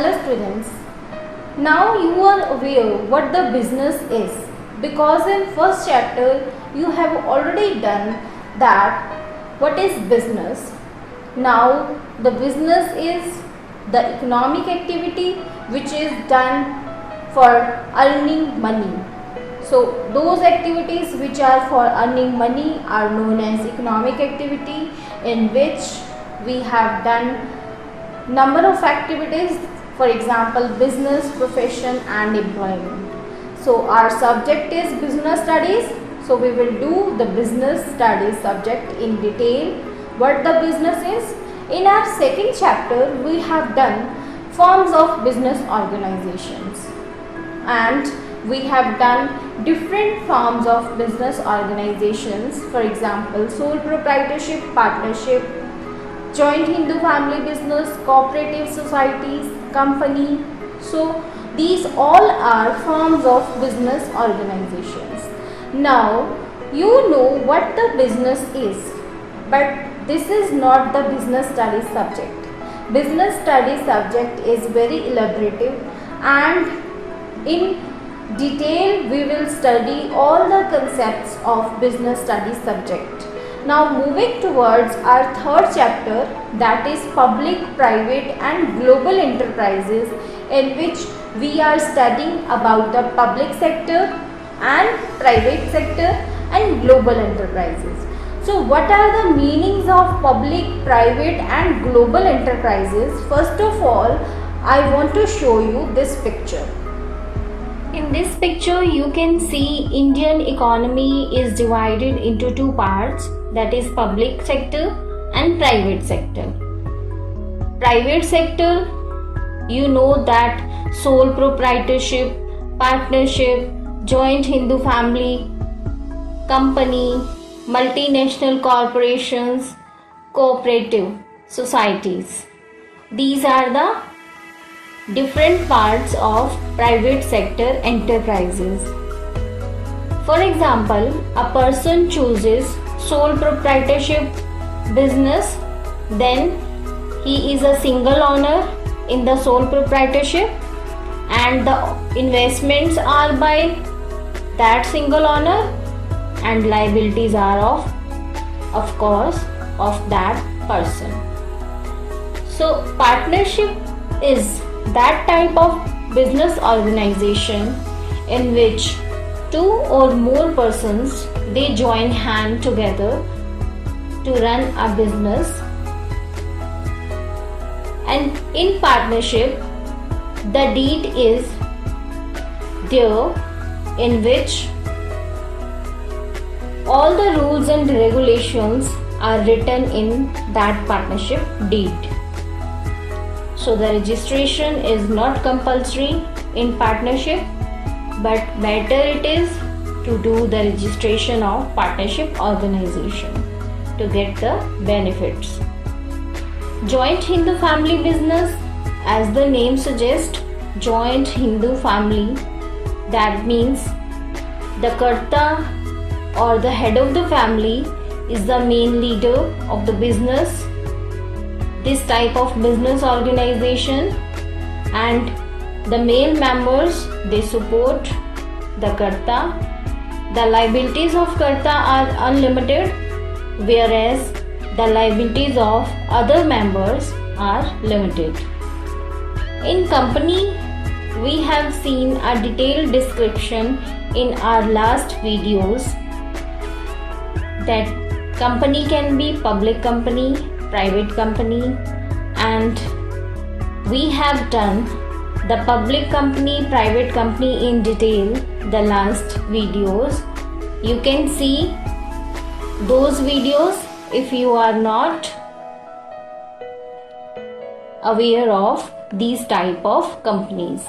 Hello students, now you are aware what the business is because in first chapter you have already done that what is business. Now the business is the economic activity which is done for earning money. So those activities which are for earning money are known as economic activity, in which we have done number of activities, for example business, profession and employment. So our subject is business studies, so we will do the business studies subject in detail what the business is. In our second chapter we have done forms of business organizations, and we have done different forms of business organizations, for example sole proprietorship, partnership, joint Hindu family business, cooperative societies, company. So these all are forms of business organizations. Now you know what the business is, but this is not the business studies subject. Business studies subject is very elaborative, and in detail we will study all the concepts of business studies subject. Now moving towards our third chapter, that is public, private and global enterprises, in which we are studying about the public sector and private sector and global enterprises. So what are the meanings of public, private and global enterprises? First of all, I want to show you this picture. In this picture you can see Indian economy is divided into two parts, that is public sector and private sector. Private sector, you know that sole proprietorship, partnership, joint Hindu family, company, multinational corporations, cooperative societies. These are the different parts of private sector enterprises. For example, a person chooses sole proprietorship business, then he is a single owner in the sole proprietorship and the investments are by that single owner and liabilities are of course of that person. So partnership is that type of business organization in which two or more persons they join hand together to run a business, and in partnership the deed is there in which all the rules and regulations are written in that partnership deed. So the registration is not compulsory in partnership, but better it is to do the registration of partnership organization to get the benefits. Joint Hindu family business, as the name suggests, joint Hindu family, that means the Karta or the head of the family is the main leader of the business. This type of business organization, and the male members they support the Karta. The liabilities of Karta are unlimited, whereas the liabilities of other members are limited. In company, we have seen a detailed description in our last videos that company can be public company, private company, and we have done the public company, private company in detail the last videos. You can see those videos if you are not aware of these type of companies.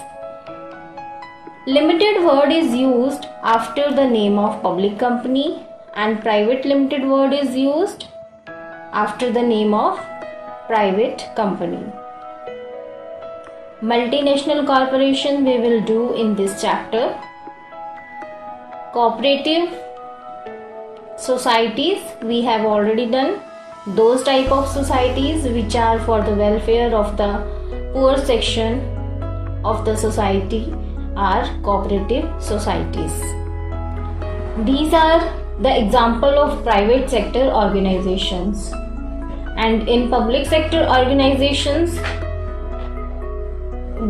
Limited word is used after the name of public company, and private limited word is used after the name of private company. Multinational corporation we will do in this chapter. Cooperative societies we have already done. Those type of societies which are for the welfare of the poor section of the society are cooperative societies. These are the example of private sector organizations, and in public sector organizations,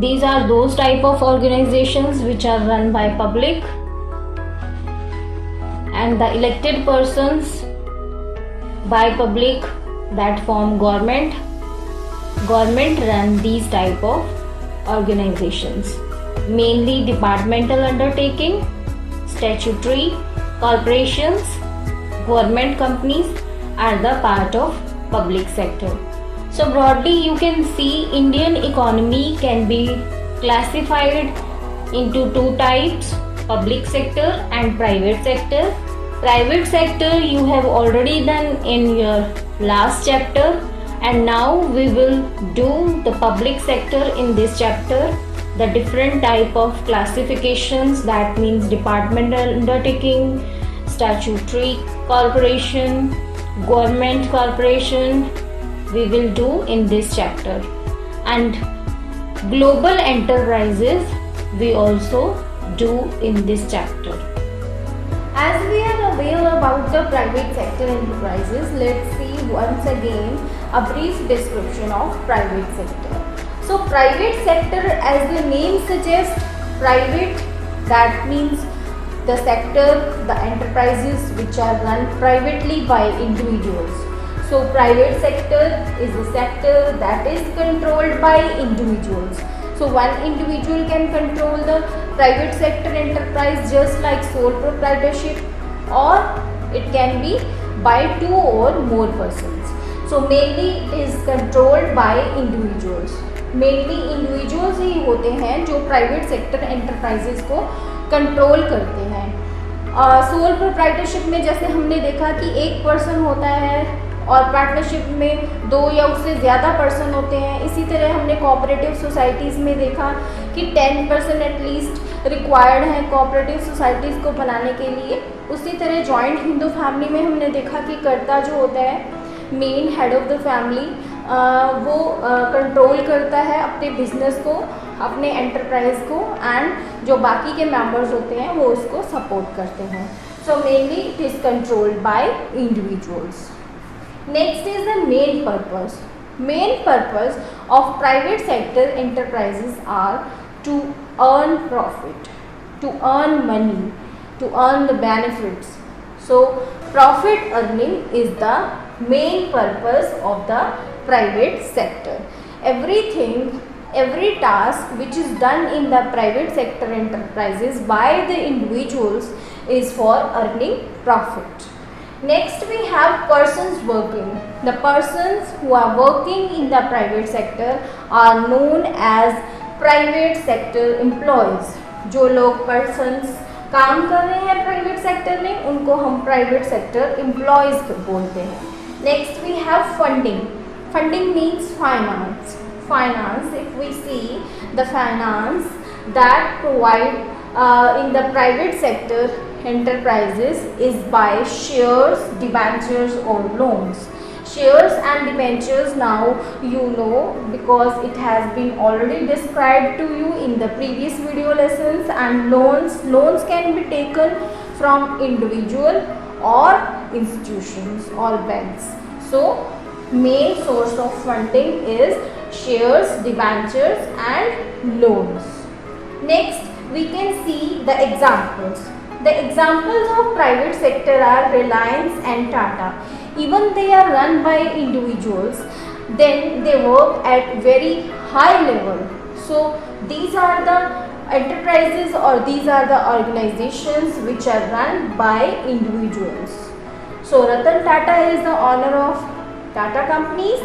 these are those type of organizations which are run by public, and the elected persons by public that form government. Government run these type of organizations, mainly departmental undertaking, statutory corporations, government companies are the part of public sector. So broadly you can see Indian economy can be classified into two types, public sector and private sector. Private sector you have already done in your last chapter, and now we will do the public sector in this chapter. The different type of classifications, that means departmental undertaking, statutory corporation, government corporation, we will do in this chapter. And global enterprises we also do in this chapter. As we are aware about the private sector enterprises, let's see once again a brief description of private sector. So private sector, as the name suggests, private, that means the sector, the enterprises which are run privately by individuals. So private sector is the sector that is controlled by individuals. So one individual can control the private sector enterprise just like sole proprietorship, or it can be by two or more persons. So mainly it is controlled by individuals. Mainly individuals ही होते हैं जो private sector enterprises को control करते हैं. Sole proprietorship में जैसे हमने देखा कि एक पर्सन होता है, और पार्टनरशिप में दो या उससे ज़्यादा पर्सन होते हैं. इसी तरह हमने कोऑपरेटिव सोसाइटीज़ में देखा कि 10% एटलीस्ट रिक्वायर्ड है कोऑपरेटिव सोसाइटीज़ को बनाने के लिए. उसी तरह जॉइंट हिंदू फैमिली में हमने देखा कि कर्ता जो होता है, main head of the family, वो कंट्रोल करता है अपने बिजनेस को, अपने एंटरप्राइज को, एंड जो बाकी के मेंबर्स होते हैं वो उसको सपोर्ट करते हैं. So mainly it is controlled by individuals. Next is the main purpose. Main purpose of private sector enterprises are to earn profit, to earn money, to earn the benefits. So profit earning is the main purpose of the private sector. Every task which is done in the private sector enterprises by the individuals is for earning profit. Next we have persons working. The persons who are working in the private sector are known as private sector employees. जो लोग persons काम कर रहे हैं private sector में, उनको हम private sector employees बोलते हैं. Next we have funding. Funding means finance. Finance, if we see the finance that provide in the private sector enterprises is by shares, debentures or loans. Shares and debentures now you know because it has been already described to you in the previous video lessons. And loans can be taken from individual or institutions or banks. So main source of funding is shares, debentures and loans. Next we can see the examples. The examples of private sector are Reliance and Tata. Even they are run by individuals, then they work at very high level. So these are the enterprises or these are the organizations which are run by individuals. So Ratan Tata is the owner of Tata companies.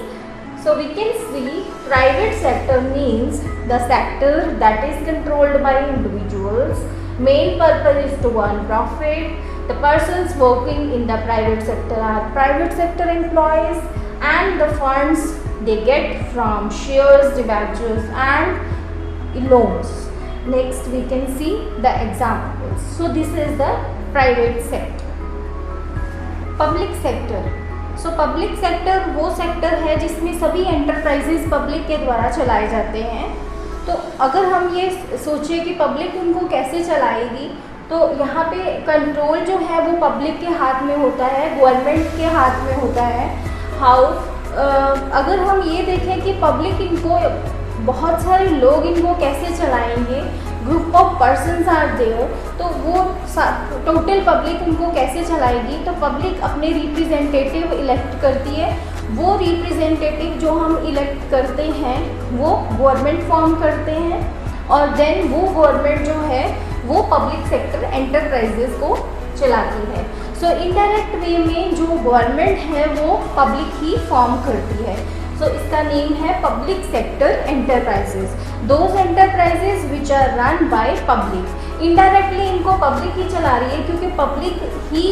So we can see private sector means the sector that is controlled by individuals. Main purpose is to earn profit. The persons working in the private sector are private sector employees, and the funds they get from shares, debentures and loans. Next we can see the examples. So this is the private sector. Public sector. So public sector वो sector है जिसमें सभी enterprises public के द्वारा चलाए जाते हैं. तो अगर हम ये सोचें कि पब्लिक उनको कैसे चलाएगी, तो यहाँ पे कंट्रोल जो है वो पब्लिक के हाथ में होता है, गवर्नमेंट के हाथ में होता है। हाउ, अगर हम ये देखें कि पब्लिक इनको, बहुत सारे लोग इनको कैसे चलाएंगे, group of persons are there, तो वो टोटल पब्लिक उनको कैसे चलाएगी। तो पब्लिक अपने रिप्रेजेंटेटिव इलेक्ट करती है। वो रिप्रेजेंटेटिव जो हम इलेक्ट करते हैं वो गवर्नमेंट फॉर्म करते हैं, और देन वो गवर्नमेंट जो है वो पब्लिक सेक्टर एंटरप्राइजेस को चलाती है। सो इनडायरेक्ट वे में जो गवर्नमेंट है वो पब्लिक ही फॉर्म करती है। सो इसका नेम है public sector enterprises. Those enterprises which are run by public. Indirectly इनको पब्लिक ही चला रही है, क्योंकि पब्लिक ही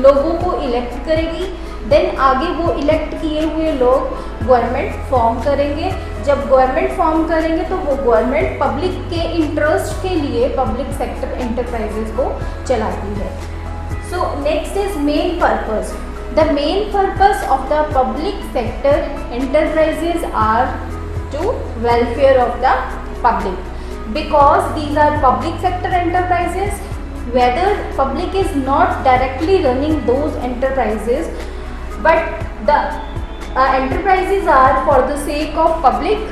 लोगों को इलेक्ट करेगी। देन आगे वो इलेक्ट किए हुए लोग गवर्नमेंट फॉर्म करेंगे। जब गवर्नमेंट फॉर्म करेंगे तो वो गवर्नमेंट पब्लिक के इंटरेस्ट के लिए पब्लिक सेक्टर एंटरप्राइजेस को चलाती है। So next is main purpose. The main purpose of the public sector enterprises are to welfare of the public, because these are public sector enterprises. Whether public is not directly running those enterprises, but the enterprises are for the sake of public.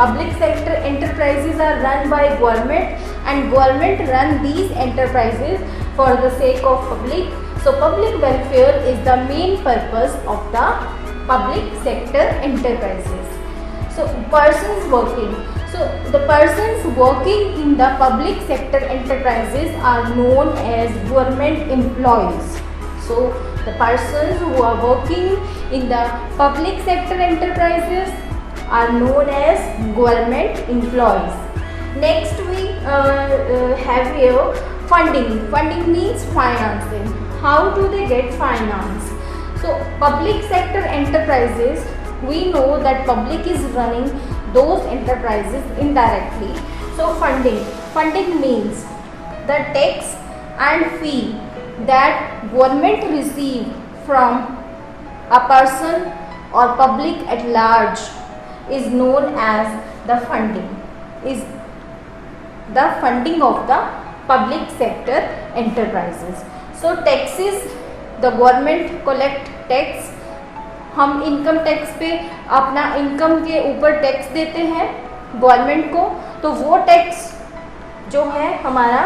Public sector enterprises are run by government, and government run these enterprises for the sake of public. So public welfare is the main purpose of the public sector enterprises. So persons working. So the persons working in the public sector enterprises are known as government employees. So the persons who are working in the public sector enterprises are known as government employees. Next we have here funding. Funding means financing. How do they get finance? So public sector enterprises, we know that public is running those enterprises indirectly. So funding means the tax and fee that government receive from a person or public at large is known as the funding. Is the funding of the public sector enterprises. So taxes, the government collect tax. हम income tax पे अपना income के ऊपर tax देते हैं government को, तो वो टैक्स जो है हमारा,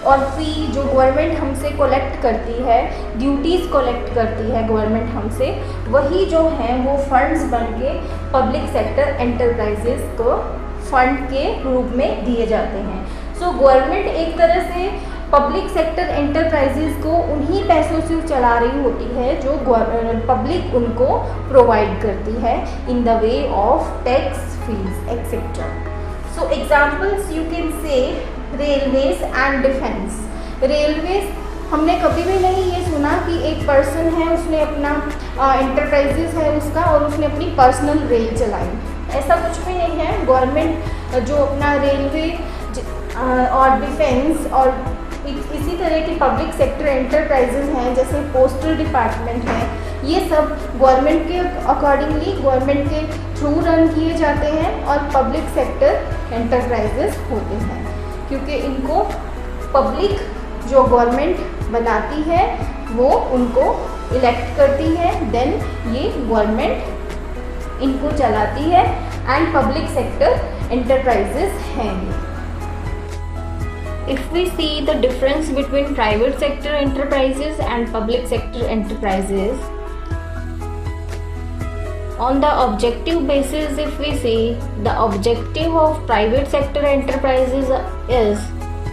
और फी जो गवर्नमेंट हमसे कलेक्ट करती है, ड्यूटीज़ कलेक्ट करती है गवर्नमेंट हमसे, वही जो हैं वो फंड्स बन के पब्लिक सेक्टर एंटरप्राइजेस को फंड के रूप में दिए जाते हैं। सो गवर्नमेंट एक तरह से पब्लिक सेक्टर एंटरप्राइजेस को उन्हीं पैसों से चला रही होती है जो पब्लिक उनको प्रोवाइड करती है in the way of tax, fees etcetera. So examples you can say railways and defence. Railways, हमने कभी भी नहीं ये सुना कि एक पर्सन है उसने अपना एंटरप्राइजेस है उसका और उसने अपनी पर्सनल रेल चलाई, ऐसा कुछ भी नहीं है। गवर्नमेंट जो अपना रेलवे और डिफेंस और इसी तरह की पब्लिक सेक्टर एंटरप्राइजेज हैं, जैसे पोस्टल डिपार्टमेंट है, ये सब गवर्नमेंट के अकॉर्डिंगली गवर्नमेंट के थ्रू रन किए जाते हैं और पब्लिक सेक्टर एंटरप्राइजेज होते हैं, क्योंकि इनको पब्लिक जो गवर्नमेंट बनाती है वो उनको इलेक्ट करती है, देन ये गवर्नमेंट इनको चलाती है एंड पब्लिक सेक्टर एंटरप्राइजेज हैं। If we see the difference between private sector enterprises and public sector enterprises, on the objective basis, if we see, the objective of private sector enterprises is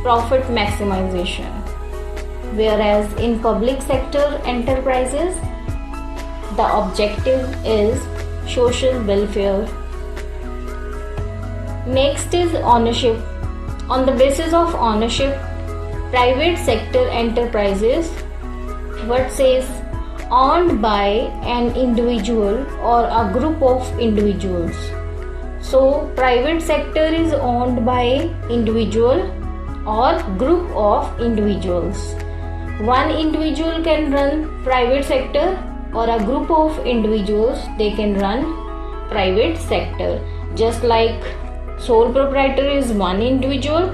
profit maximization, whereas in public sector enterprises, the objective is social welfare. Next is ownership. On the basis of ownership, private sector enterprises, what says, owned by an individual or a group of individuals. So private sector is owned by individual or group of individuals. One individual can run private sector or a group of individuals, they can run private sector. Just like Sole proprietor is one individual,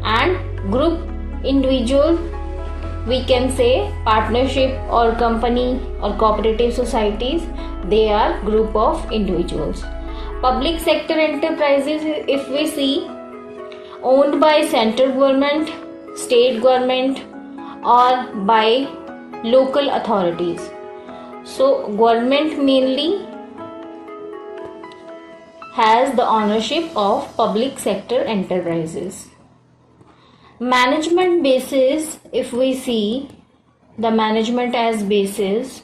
and group individual, we can say partnership or company or cooperative societies, they are group of individuals. Public sector enterprises, if we see, owned by central government, state government, or by local authorities. So government mainly has the ownership of public sector enterprises. Management basis, if we see the management as basis,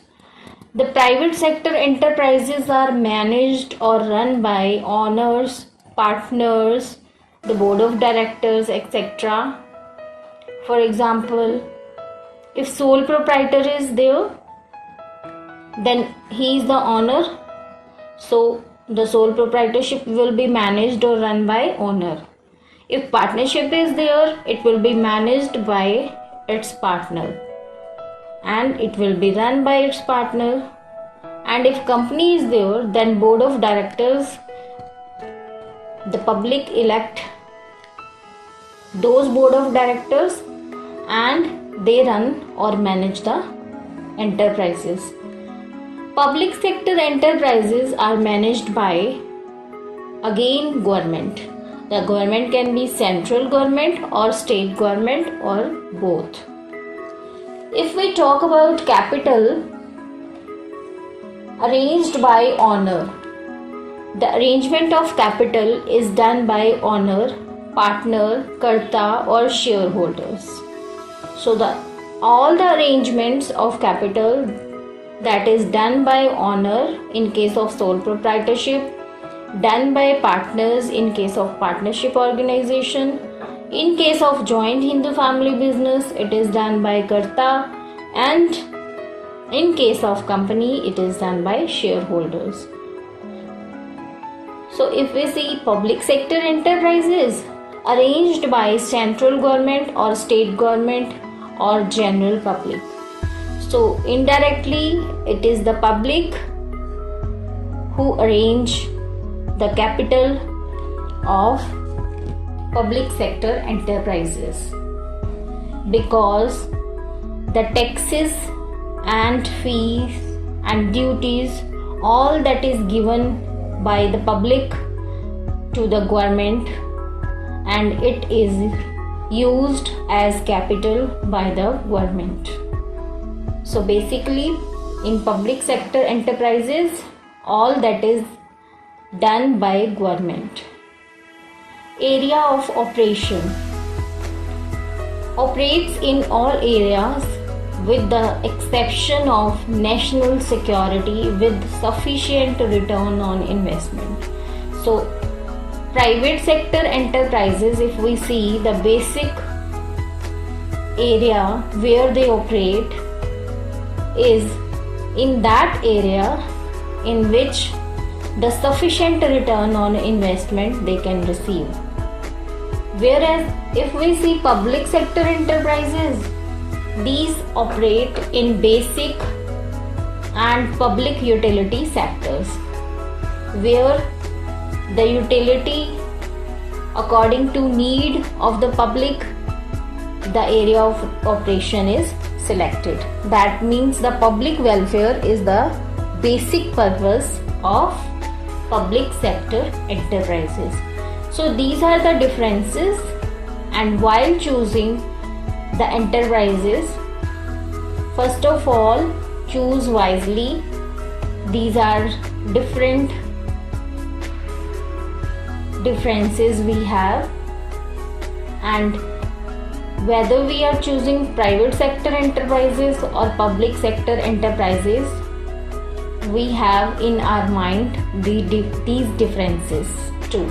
the private sector enterprises are managed or run by owners, partners, the board of directors, etc. For example, if sole proprietor is there, then he is the owner, so the sole proprietorship will be managed or run by owner. If partnership is there, it will be managed by its partner and it will be run by its partner. And if company is there, then board of directors, the public elect those board of directors and they run or manage the enterprises. Public sector enterprises are managed by, again, government. The government can be central government or state government or both. If we talk about capital arranged by owner, the arrangement of capital is done by owner, partner, karta or shareholders. So all the arrangements of capital that is done by owner in case of sole proprietorship, done by partners in case of partnership organization, in case of joint Hindu family business it is done by karta, and in case of company it is done by shareholders. So if we see public sector enterprises arranged by central government or state government or general public. So indirectly it is the public who arrange the capital of public sector enterprises, because the taxes and fees and duties, all that is given by the public to the government, and it is used as capital by the government. So basically in public sector enterprises, all that is done by government. Area of operation: operates in all areas with the exception of national security with sufficient return on investment. So private sector enterprises, if we see the basic area where they operate is in that area in which the sufficient return on investment they can receive. Whereas if we see public sector enterprises, these operate in basic and public utility sectors, where the utility according to need of the public, the area of operation is selected. That means the public welfare is the basic purpose of public sector enterprises. So these are the differences, and while choosing the enterprises, first of all choose wisely. These are differences we have, and whether we are choosing private sector enterprises or public sector enterprises, we have in our mind these differences too.